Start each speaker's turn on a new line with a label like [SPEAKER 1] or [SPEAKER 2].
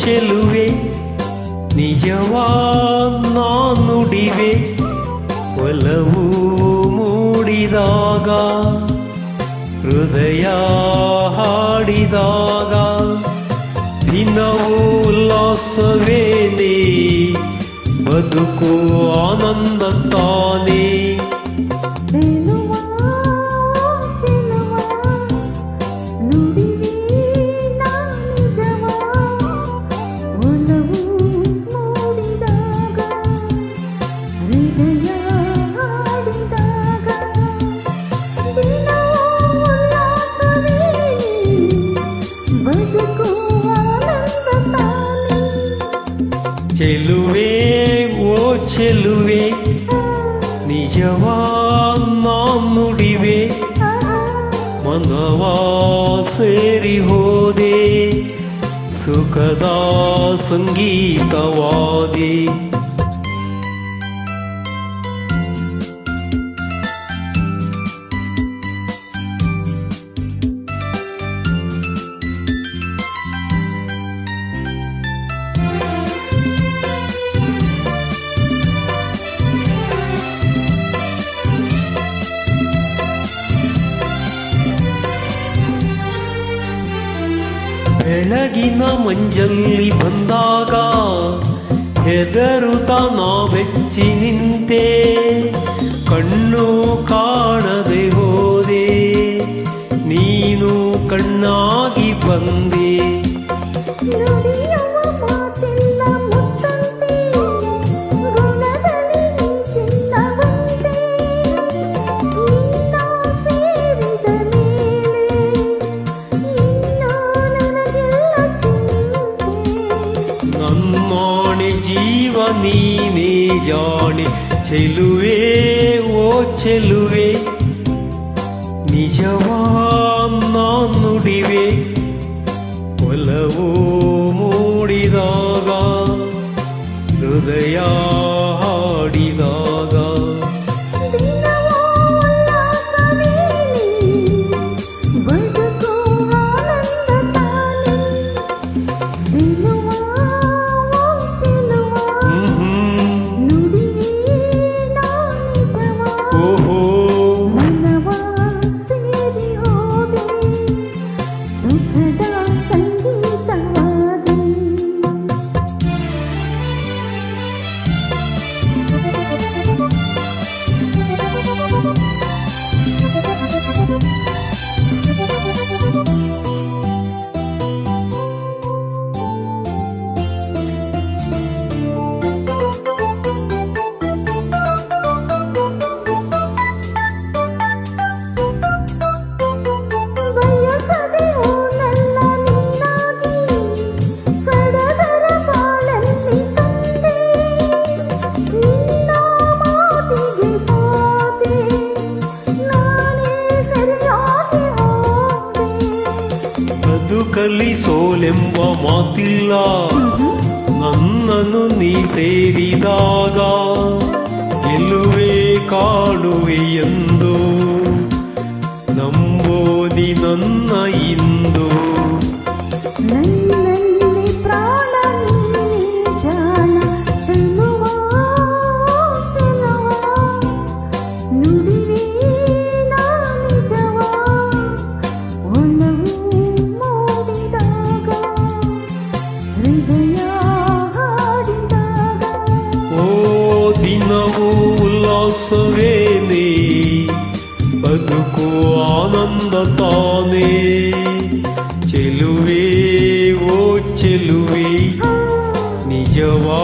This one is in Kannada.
[SPEAKER 1] ಚೆಲುವೆ ನಿಜವಾ ನುಡಿವೆ ಒಲವು ಮೂಡಿದಾಗ ಹೃದಯ ಹಾಡಿದಾಗ ದಿನವೂ ಉಲ್ಲಾಸವೇನೇ ಬದುಕು ಆನಂದ ತಾನೇ ಚೆಲುವೆ ಓ ಚೆಲುವೆ ನಿಜವಾ ನುಡಿವೆ ಮನವಾ ಸೇರಿ ಹೋದೆ ಸುಖದ ಸಂಗೀತವಾದಿ ಬೆಳಗಿನ ಮಂಜಲ್ಲಿ ಬಂದಾಗ ಹೆದರುತ್ತಾ ನಾ ಬೆಚ್ಚಿ ನಿಂತೆ ಕಣ್ಣು ಕಾಣದೆ ಹೋದೆ ನೀನು ಕಣ್ಣಾಗಿ ಬಂದೆ ಜೀವ ನೀನೇ ಜಾಣೆ ಚೆಲುವೆ ಓ ಚೆಲುವೆ ನಿಜವಾ ನುಡಿವೆ ಒಲವು ಮೂಡಿದಾಗ ಹೃದಯ ಹಾಡಿದಾಗ ಸೋಲೆಂಬ ಮಾತಿಲ್ಲ ನನ್ನನ್ನು ನೀ ಸೇರಿದಾಗ ಗೆಲ್ಲುವೆ ಕಾಡುವೆ ಎಂದು ನಂಬೋದಿ ನನ್ನ ಇಂದು ಉಲ್ಲಾಸವೇನೇ ಬದುಕು ಆನಂದ ತಾನೇ ಚೆಲುವೆ ಓ ಚೆಲುವೆ ನಿಜವಾ